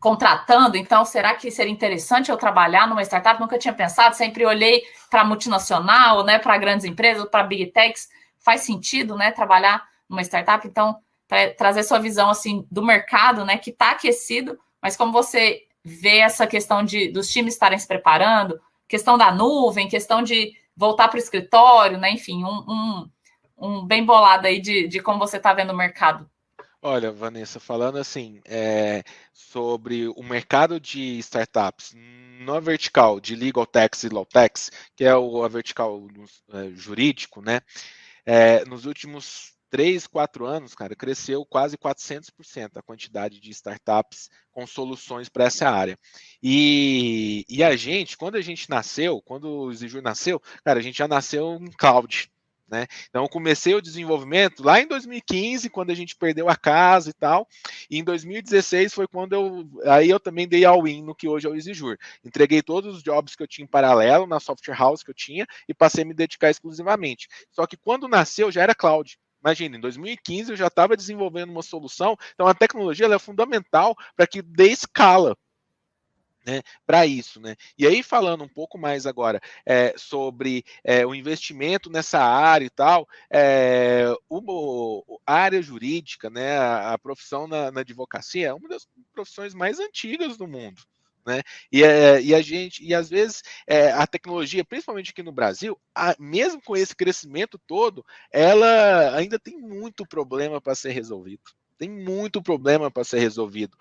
contratando, então será que seria interessante eu trabalhar numa startup? Nunca tinha pensado, sempre olhei para multinacional, né, para grandes empresas, para big techs, faz sentido, né, trabalhar numa startup? Então, trazer sua visão, assim, do mercado, né, que está aquecido, mas como você vê essa questão dos times estarem se preparando, questão da nuvem, questão de voltar para o escritório, né, enfim, um bem bolado aí de como você está vendo o mercado. Olha, Vanessa, falando assim, sobre o mercado de startups na vertical de Legal Tax e Law Tax, que é a vertical jurídico, né? Nos últimos 3, 4 anos, cara, cresceu quase 400% a quantidade de startups com soluções para essa área. E a gente, quando o Exijur nasceu, cara, a gente já nasceu em cloud. Né? Então, eu comecei o desenvolvimento lá em 2015, quando a gente perdeu a casa e tal, e em 2016 foi quando eu também dei all-in no que hoje é o Exijur. Entreguei todos os jobs que eu tinha em paralelo na software house que eu tinha e passei a me dedicar exclusivamente. Só que quando nasceu já era cloud. Imagina, em 2015 eu já estava desenvolvendo uma solução, então a tecnologia ela é fundamental para que dê escala. Né, para isso, né? E aí falando um pouco mais agora sobre o investimento nessa área e tal, a área jurídica, né, a profissão na advocacia é uma das profissões mais antigas do mundo. Né? E às vezes a tecnologia, principalmente aqui no Brasil, mesmo com esse crescimento todo, ela ainda tem muito problema para ser resolvido. Tem muito problema para ser resolvido.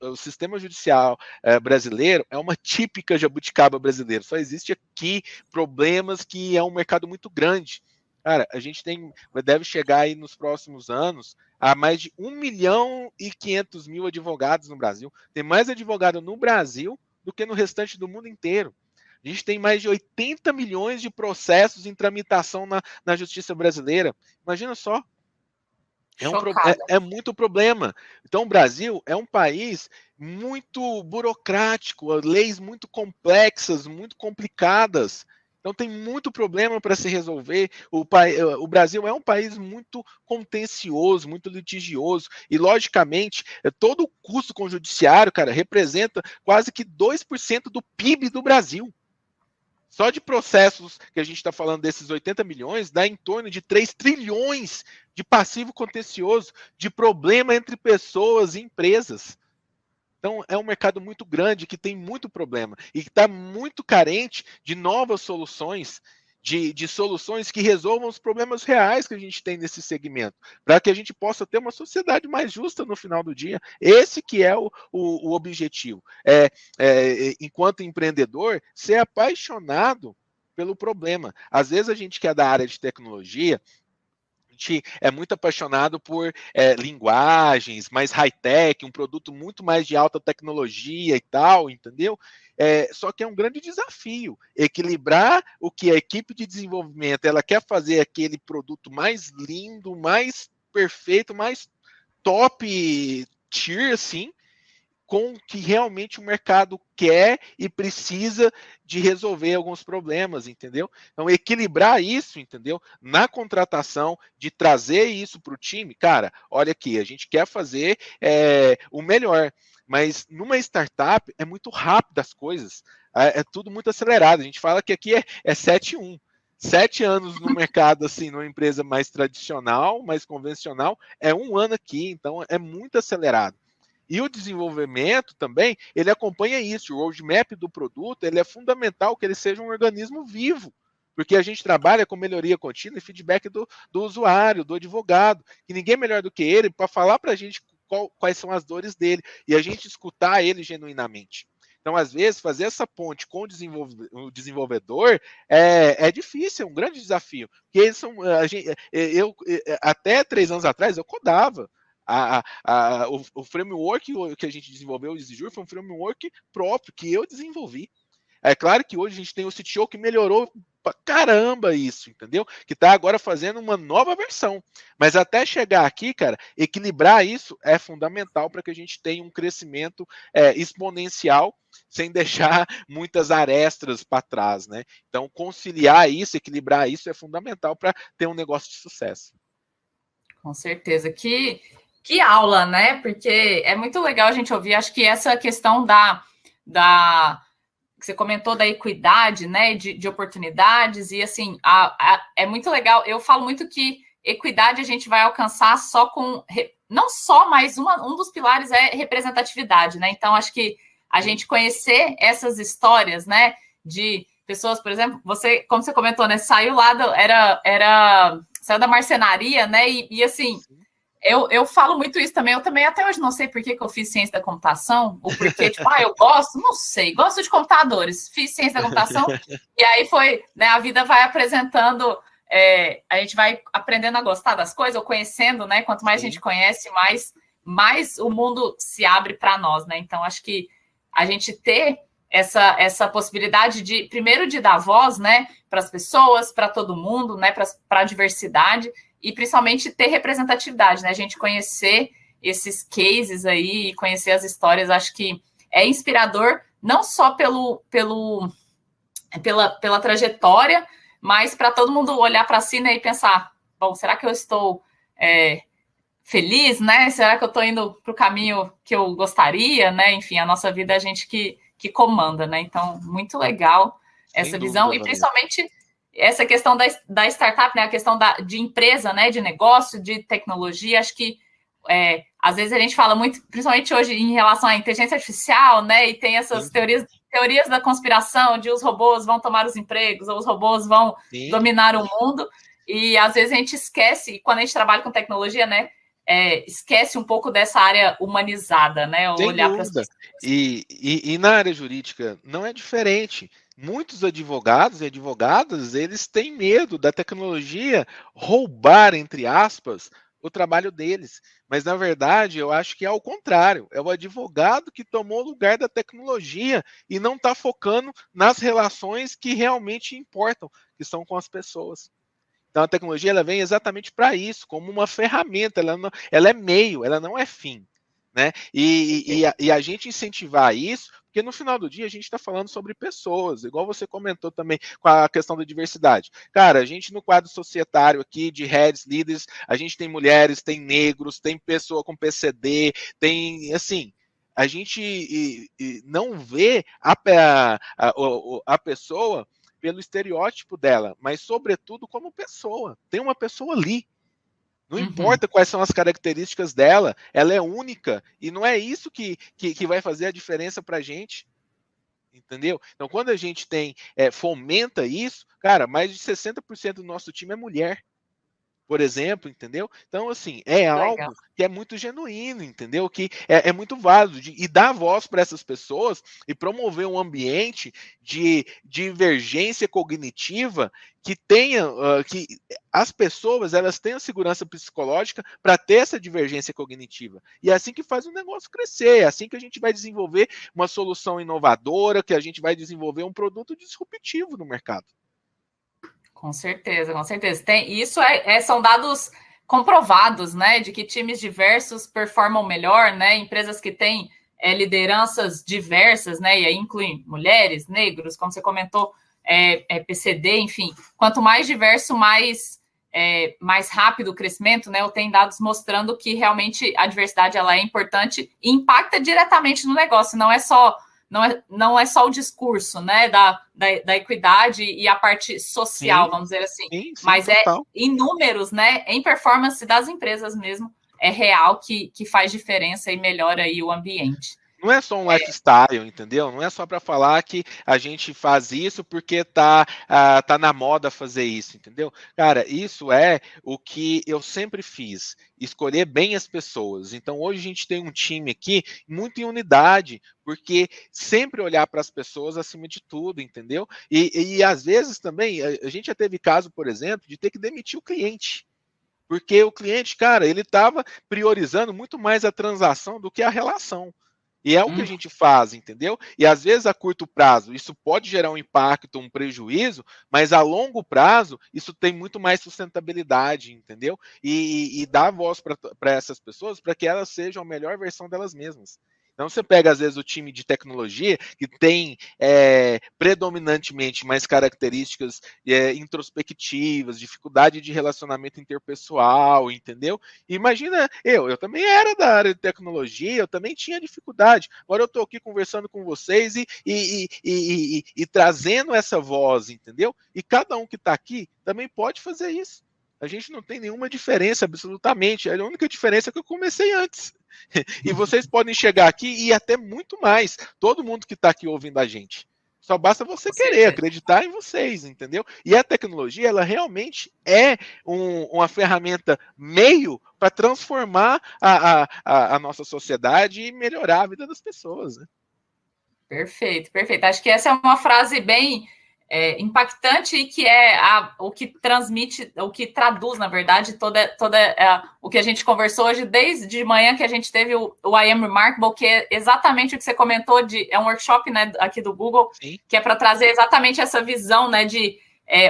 O sistema judicial brasileiro é uma típica jabuticaba brasileira. Só existe aqui problemas que é um mercado muito grande. Cara, a gente deve chegar aí nos próximos anos a mais de 1.500.000 advogados no Brasil. Tem mais advogado no Brasil do que no restante do mundo inteiro. A gente tem mais de 80 milhões de processos em tramitação na justiça brasileira. Imagina só. É muito problema. Então, o Brasil é um país muito burocrático, leis muito complexas, muito complicadas. Então, tem muito problema para se resolver. O Brasil é um país muito contencioso, muito litigioso. E, logicamente, todo o custo com o judiciário, cara, representa quase que 2% do PIB do Brasil. Só de processos que a gente está falando desses 80 milhões, dá em torno de 3 trilhões de passivo contencioso, de problema entre pessoas e empresas. Então, é um mercado muito grande, que tem muito problema e que está muito carente de novas soluções, de soluções que resolvam os problemas reais que a gente tem nesse segmento, para que a gente possa ter uma sociedade mais justa no final do dia. Esse que é o objetivo. Enquanto empreendedor, ser apaixonado pelo problema. Às vezes a gente que é da área de tecnologia, a gente é muito apaixonado por linguagens mais high-tech, um produto muito mais de alta tecnologia e tal, entendeu? Só que é um grande desafio equilibrar o que a equipe de desenvolvimento ela quer fazer aquele produto mais lindo, mais perfeito, mais top tier, assim, com o que realmente o mercado quer e precisa de resolver alguns problemas, entendeu? Então, equilibrar isso, entendeu? Na contratação, de trazer isso para o time, cara, olha aqui, a gente quer fazer o melhor, mas numa startup é muito rápido as coisas, é tudo muito acelerado. A gente fala que aqui é 7-1. 7 anos no mercado, assim, numa empresa mais tradicional, mais convencional, é 1 ano aqui, então é muito acelerado. E o desenvolvimento também, ele acompanha isso. O roadmap do produto, ele é fundamental que ele seja um organismo vivo, porque a gente trabalha com melhoria contínua e feedback do usuário, do advogado, que ninguém é melhor do que ele para falar para a gente quais são as dores dele e a gente escutar ele genuinamente. Então, às vezes, fazer essa ponte com o desenvolvedor é difícil, é um grande desafio. Porque eles são, até 3 anos atrás, eu codava. O framework que a gente desenvolveu, o Exijur, foi um framework próprio que eu desenvolvi. É claro que hoje a gente tem o CTO que melhorou pra caramba isso, entendeu? Que tá agora fazendo uma nova versão. Mas até chegar aqui, cara, equilibrar isso é fundamental para que a gente tenha um crescimento exponencial, sem deixar muitas arestas para trás, né? Então, conciliar isso, equilibrar isso é fundamental para ter um negócio de sucesso. Com certeza. Que aula, né? Porque é muito legal a gente ouvir. Acho que essa questão da que você comentou da equidade, né? De oportunidades, e assim, é muito legal. Eu falo muito que equidade a gente vai alcançar só com. Não só, mas um dos pilares é representatividade, né? Então, acho que a gente conhecer essas histórias, né? De pessoas, por exemplo, você, como você comentou, né? Saiu lá, saiu da marcenaria, né? E assim, eu falo muito isso também. Eu também até hoje não sei por que eu fiz ciência da computação, ou porque, tipo, eu gosto, não sei, gosto de computadores, fiz ciência da computação, e aí foi, né? A vida vai apresentando, a gente vai aprendendo a gostar das coisas, ou conhecendo, né? Quanto mais a gente conhece, mais o mundo se abre para nós, né? Então, acho que a gente ter essa possibilidade de, primeiro, de dar voz, né, para as pessoas, para todo mundo, né, para a diversidade, e principalmente ter representatividade, né, a gente conhecer esses cases aí, conhecer as histórias, acho que é inspirador, não só pela trajetória, mas para todo mundo olhar para si, né, e pensar, bom, será que eu estou feliz, né, será que eu estou indo para o caminho que eu gostaria, né, enfim, a nossa vida é a gente que comanda, né? Então, muito legal essa visão, e principalmente essa questão da startup, né? A questão de empresa, né? De negócio, de tecnologia. Acho que às vezes a gente fala muito, principalmente hoje, em relação à inteligência artificial, né? E tem essas teorias da conspiração, de os robôs vão tomar os empregos, ou os robôs vão dominar o mundo. E às vezes a gente esquece, quando a gente trabalha com tecnologia, né? Esquece um pouco dessa área humanizada, né? Olhar para as pessoas. E na área jurídica não é diferente. Muitos advogados e advogadas, eles têm medo da tecnologia roubar, entre aspas, o trabalho deles. Mas, na verdade, eu acho que é ao contrário. É o advogado que tomou o lugar da tecnologia e não está focando nas relações que realmente importam, que são com as pessoas. Então, a tecnologia ela vem exatamente para isso, como uma ferramenta, ela é meio, ela não é fim. Né? E a gente incentivar isso, porque no final do dia a gente está falando sobre pessoas, igual você comentou também com a questão da diversidade. Cara, a gente no quadro societário aqui de heads, líderes, a gente tem mulheres, tem negros, tem pessoa com PCD, tem, assim, a gente não vê a pessoa pelo estereótipo dela, mas sobretudo como pessoa. Tem uma pessoa ali. Não importa quais são as características dela, ela é única, e não é isso que vai fazer a diferença para a gente. Entendeu? Então, quando a gente fomenta isso, cara, mais de 60% do nosso time é mulher, por exemplo, entendeu? Então, assim, é algo que é muito genuíno, entendeu? Que é muito válido, e dar voz para essas pessoas e promover um ambiente de divergência cognitiva que tenha, que as pessoas elas tenham segurança psicológica para ter essa divergência cognitiva. E é assim que faz o negócio crescer, é assim que a gente vai desenvolver uma solução inovadora, que a gente vai desenvolver um produto disruptivo no mercado. Com certeza, com certeza. Isso são dados comprovados, né? De que times diversos performam melhor, né? Empresas que têm lideranças diversas, né? E aí incluem mulheres, negros, como você comentou, PCD, enfim. Quanto mais diverso, mais rápido o crescimento, né? Eu tenho dados mostrando que realmente a diversidade ela é importante e impacta diretamente no negócio, não é só o discurso, né, da equidade e a parte social, vamos dizer assim, mas total. Em números, né, em performance das empresas mesmo, é real que faz diferença e melhora aí o ambiente. Não é só um lifestyle, entendeu? Não é só para falar que a gente faz isso porque tá na moda fazer isso, entendeu? Cara, isso é o que eu sempre fiz, escolher bem as pessoas. Então, hoje a gente tem um time aqui muito em unidade, porque sempre olhar para as pessoas acima de tudo, entendeu? E às vezes também, a gente já teve caso, por exemplo, de ter que demitir o cliente. Porque o cliente, cara, ele estava priorizando muito mais a transação do que a relação. E é o que a gente faz, entendeu? E às vezes a curto prazo isso pode gerar um impacto, um prejuízo, mas a longo prazo isso tem muito mais sustentabilidade, entendeu? E dá voz para essas pessoas para que elas sejam a melhor versão delas mesmas. Então você pega, às vezes, o time de tecnologia que tem predominantemente mais características introspectivas, dificuldade de relacionamento interpessoal, entendeu? E imagina, eu também era da área de tecnologia, eu também tinha dificuldade. Agora eu estou aqui conversando com vocês e trazendo essa voz, entendeu? E cada um que está aqui também pode fazer isso. A gente não tem nenhuma diferença, absolutamente. A única diferença é que eu comecei antes. E vocês podem chegar aqui e até muito mais. Todo mundo que está aqui ouvindo a gente. Só basta você querer acreditar em vocês, entendeu? E a tecnologia, ela realmente é uma ferramenta meio para transformar a nossa sociedade e melhorar a vida das pessoas, né? Perfeito, perfeito. Acho que essa é uma frase bem impactante e que é o que transmite, o que traduz, na verdade, toda o que a gente conversou hoje, desde de manhã que a gente teve o I Am Remarkable, que é exatamente o que você comentou, é um workshop, né, aqui do Google, sim, que é para trazer exatamente essa visão, né, de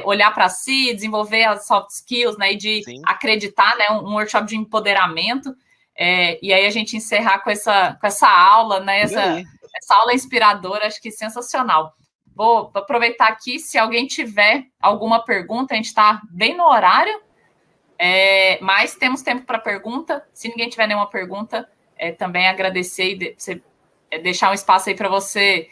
olhar para si, desenvolver as soft skills, né, e de sim, acreditar, né, um workshop de empoderamento, e aí a gente encerrar com essa aula, né, essa aula inspiradora, acho que sensacional. Vou aproveitar aqui, se alguém tiver alguma pergunta, a gente está bem no horário, mas temos tempo para pergunta. Se ninguém tiver nenhuma pergunta, também agradecer e deixar um espaço aí para você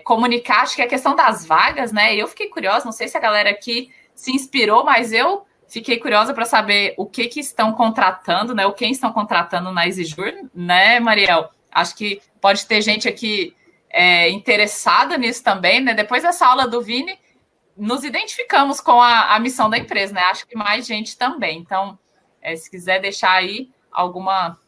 comunicar. Acho que é a questão das vagas, né? Eu fiquei curiosa, não sei se a galera aqui se inspirou, mas eu fiquei curiosa para saber o que estão contratando, né? Ou quem estão contratando na Exijur, né, Mariel? Acho que pode ter gente aqui interessada nisso também, né? Depois dessa aula do Vini, nos identificamos com a missão da empresa, né? Acho que mais gente também. Então, se quiser deixar aí alguma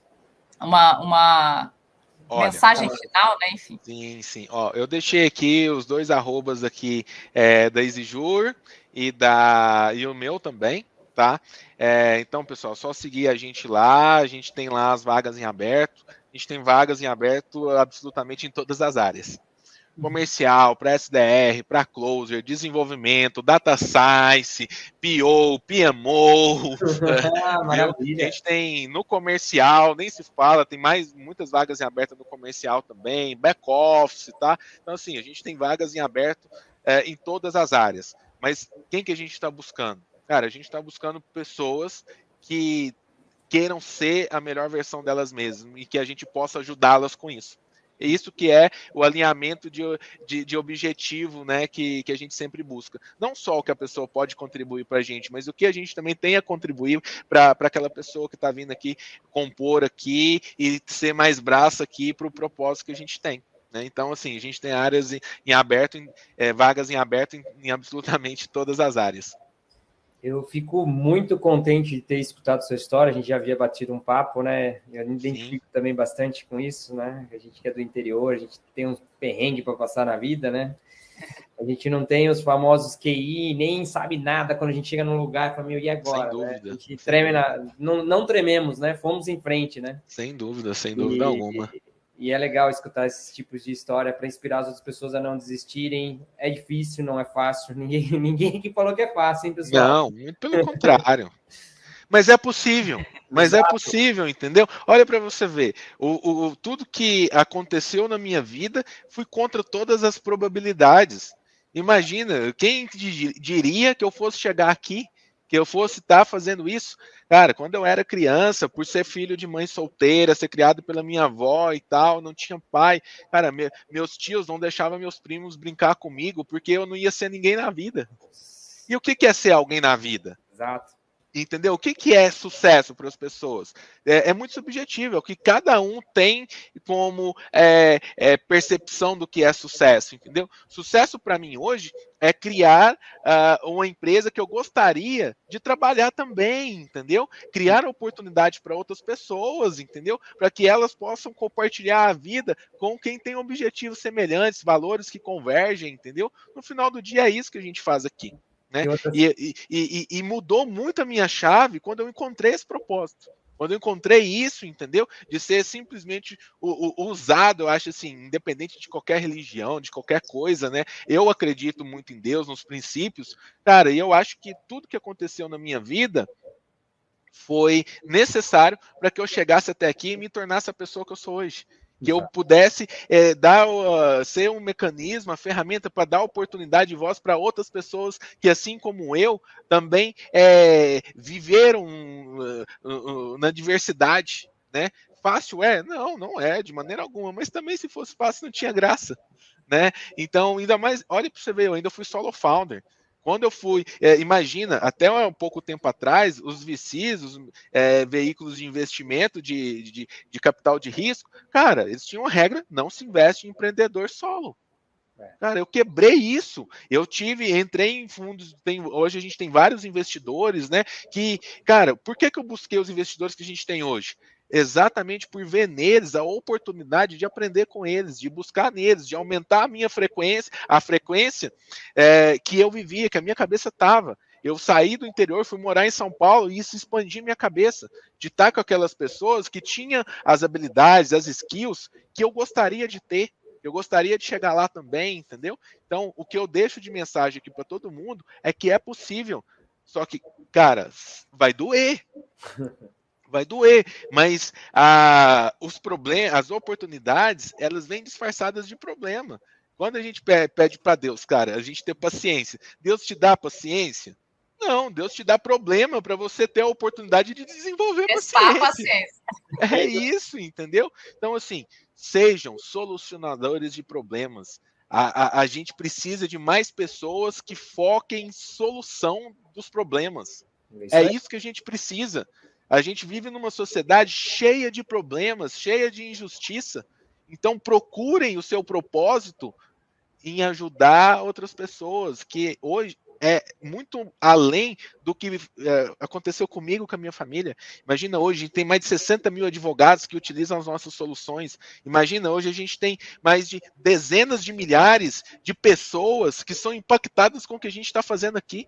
mensagem final, né? Enfim. Sim, sim. Ó, eu deixei aqui os 2 arrobas aqui da Exijur e o meu também, tá? Então, pessoal, só seguir a gente lá. A gente tem lá as vagas em aberto. A gente tem vagas em aberto absolutamente em todas as áreas. Comercial, para SDR, para Closer, desenvolvimento, Data Science, PO, PMO. Maravilha. A gente tem no comercial, nem se fala, tem muitas vagas em aberto no comercial também, back-office, tá? Então, assim, a gente tem vagas em aberto em todas as áreas. Mas quem que a gente está buscando? Cara, a gente está buscando pessoas que queiram ser a melhor versão delas mesmas e que a gente possa ajudá-las com isso. É isso que é o alinhamento de objetivo, né, que a gente sempre busca. Não só o que a pessoa pode contribuir para a gente, mas o que a gente também tem a contribuir para aquela pessoa que está vindo aqui compor aqui e ser mais braço aqui para o propósito que a gente tem. Né? Então, assim, a gente tem áreas em aberto, vagas em aberto em absolutamente todas as áreas. Eu fico muito contente de ter escutado sua história. A gente já havia batido um papo, né? Eu me identifico Sim. também bastante com isso, né? A gente que é do interior, a gente tem uns perrengues para passar na vida, né? A gente não tem os famosos QI, nem sabe nada quando a gente chega num lugar e fala, meu, e agora? Sem dúvida. Né? A gente treme não trememos, né? Fomos em frente, né? Sem dúvida alguma. E é legal escutar esses tipos de história para inspirar as outras pessoas a não desistirem. É difícil, não é fácil. Ninguém que falou que é fácil, hein, pessoal? Não, muito pelo contrário. Mas é possível. Mas Exato. É possível, entendeu? Olha para você ver. Tudo que aconteceu na minha vida foi contra todas as probabilidades. Imagina, quem diria que eu fosse chegar aqui, que eu fosse estar fazendo isso? Cara, quando eu era criança, por ser filho de mãe solteira, ser criado pela minha avó e tal, não tinha pai. Cara, meus tios não deixavam meus primos brincar comigo porque eu não ia ser ninguém na vida. E o que é ser alguém na vida? Exato. Entendeu? O que é sucesso para as pessoas? É muito subjetivo, é o que cada um tem como percepção do que é sucesso, entendeu? Sucesso para mim hoje é criar uma empresa que eu gostaria de trabalhar também, entendeu? Criar oportunidade para outras pessoas, entendeu? Para que elas possam compartilhar a vida com quem tem objetivos semelhantes, valores que convergem, entendeu? No final do dia é isso que a gente faz aqui. Né? E mudou muito a minha chave quando eu encontrei esse propósito. Quando eu encontrei isso, entendeu? De ser simplesmente usado, eu acho assim, independente de qualquer religião, de qualquer coisa, né? Eu acredito muito em Deus, nos princípios, cara, e eu acho que tudo que aconteceu na minha vida foi necessário para que eu chegasse até aqui e me tornasse a pessoa que eu sou hoje. Que eu pudesse ser um mecanismo, a ferramenta para dar oportunidade de voz para outras pessoas que, assim como eu, também viveram na diversidade, né? Fácil é? Não, não é, de maneira alguma. Mas também, se fosse fácil, não tinha graça, né? Então, ainda mais, olha para você ver, eu ainda fui solo founder. Quando eu fui, imagina, até um pouco tempo atrás, os VCs, os veículos de investimento de capital de risco, cara, eles tinham a regra, não se investe em empreendedor solo. Cara, eu quebrei isso. Entrei em fundos, hoje a gente tem vários investidores, né? Que, cara, por que eu busquei os investidores que a gente tem hoje? Exatamente por ver neles a oportunidade de aprender com eles, de buscar neles, de aumentar a minha frequência, que eu vivia, que a minha cabeça estava. Eu saí do interior, fui morar em São Paulo e isso expandiu minha cabeça, de estar com aquelas pessoas que tinham as habilidades, as skills que eu gostaria de ter. Eu gostaria de chegar lá também, entendeu? Então, o que eu deixo de mensagem aqui para todo mundo é que é possível. Só que, cara, vai doer. Vai doer, mas os problemas, as oportunidades, elas vêm disfarçadas de problema. Quando a gente pede para Deus, cara, a gente ter paciência, Deus te dá paciência? Não, Deus te dá problema para você ter a oportunidade de desenvolver paciência. É isso, entendeu? Então, assim, sejam solucionadores de problemas. A gente precisa de mais pessoas que foquem em solução dos problemas. É isso que a gente precisa. A gente vive numa sociedade cheia de problemas, cheia de injustiça. Então, procurem o seu propósito em ajudar outras pessoas, que hoje é muito além do que aconteceu comigo, com a minha família. Imagina, hoje tem mais de 60 mil advogados que utilizam as nossas soluções. Imagina, hoje a gente tem mais de dezenas de milhares de pessoas que são impactadas com o que a gente está fazendo aqui.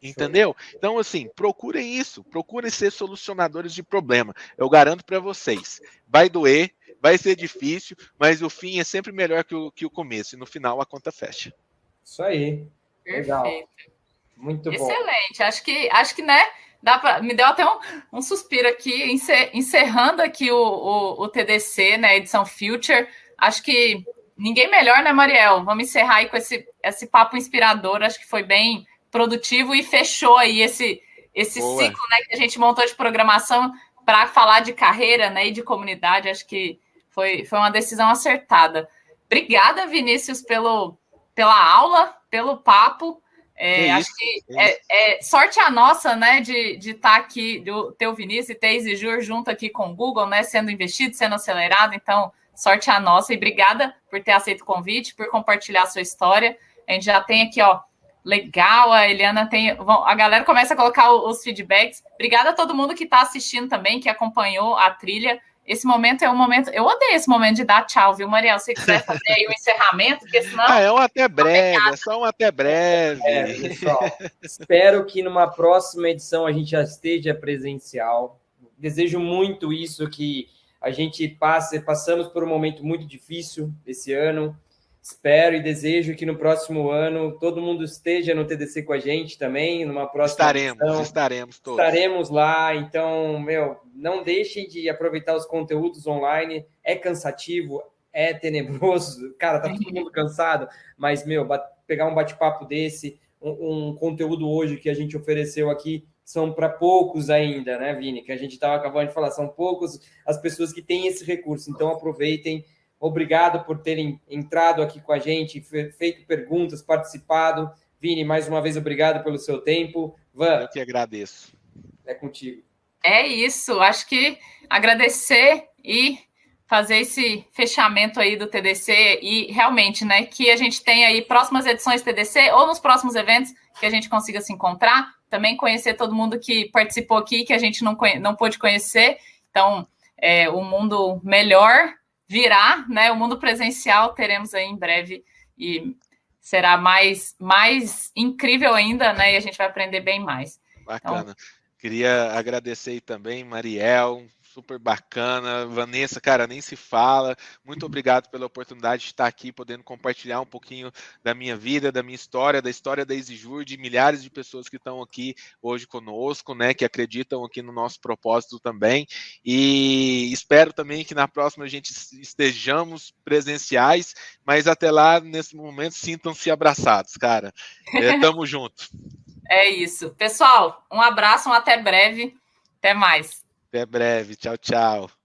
Entendeu? Então, assim, procurem isso, procurem ser solucionadores de problema. Eu garanto para vocês, vai doer, vai ser difícil, mas o fim é sempre melhor que o começo, e no final a conta fecha. Isso aí. Legal. Perfeito. Muito bom. Excelente. Acho que né, me deu até um suspiro aqui, encerrando aqui o TDC, né, edição Future. Acho que ninguém melhor, né, Mariel? Vamos encerrar aí com esse papo inspirador, acho que foi bem produtivo e fechou aí esse ciclo, né, que a gente montou de programação para falar de carreira, né, e de comunidade. Acho que foi uma decisão acertada. Obrigada, Vinícius, pela aula, pelo papo. Acho que sorte a nossa, né, de estar aqui, do teu Vinícius e ter Exijur junto aqui com o Google, né, sendo investido, sendo acelerado. Então, sorte a nossa e obrigada por ter aceito o convite, por compartilhar a sua história. A gente já tem aqui, ó, legal, a Eliana tem... A galera começa a colocar os feedbacks. Obrigada a todo mundo que está assistindo também, que acompanhou a trilha. Esse momento é um momento... Eu odeio esse momento de dar tchau, viu, Mariel? Se você quiser fazer aí o encerramento, porque senão... é um até breve, é só um até breve. Pessoal, espero que numa próxima edição a gente já esteja presencial. Desejo muito isso, que a gente passamos por um momento muito difícil esse ano. Espero e desejo que no próximo ano todo mundo esteja no TDC com a gente também, numa próxima edição. Estaremos todos. Estaremos lá, então, não deixem de aproveitar os conteúdos online. É cansativo, é tenebroso, cara, tá todo mundo cansado, mas, pegar um bate-papo desse, um conteúdo hoje que a gente ofereceu aqui, são para poucos ainda, né, Vini? Que a gente estava acabando de falar, são poucos as pessoas que têm esse recurso, então aproveitem. Obrigado por terem entrado aqui com a gente, feito perguntas, participado. Vini, mais uma vez, obrigado pelo seu tempo. Van, eu que agradeço. É contigo. É isso. Acho que agradecer e fazer esse fechamento aí do TDC e realmente, né, que a gente tenha aí próximas edições do TDC ou nos próximos eventos que a gente consiga se encontrar. Também conhecer todo mundo que participou aqui, que a gente não pôde conhecer. Então, o mundo melhor virá, né? O mundo presencial teremos aí em breve e será mais incrível ainda, né? E a gente vai aprender bem mais. Bacana. Então, Queria agradecer aí também, Mariel, super bacana. Vanessa, cara, nem se fala. Muito obrigado pela oportunidade de estar aqui, podendo compartilhar um pouquinho da minha vida, da minha história, da história da EasyJur, de milhares de pessoas que estão aqui hoje conosco, né, que acreditam aqui no nosso propósito também. E espero também que na próxima a gente estejamos presenciais, mas até lá, nesse momento, sintam-se abraçados, cara. Tamo junto. É isso. Pessoal, um abraço, até breve. Até mais. Até breve. Tchau, tchau.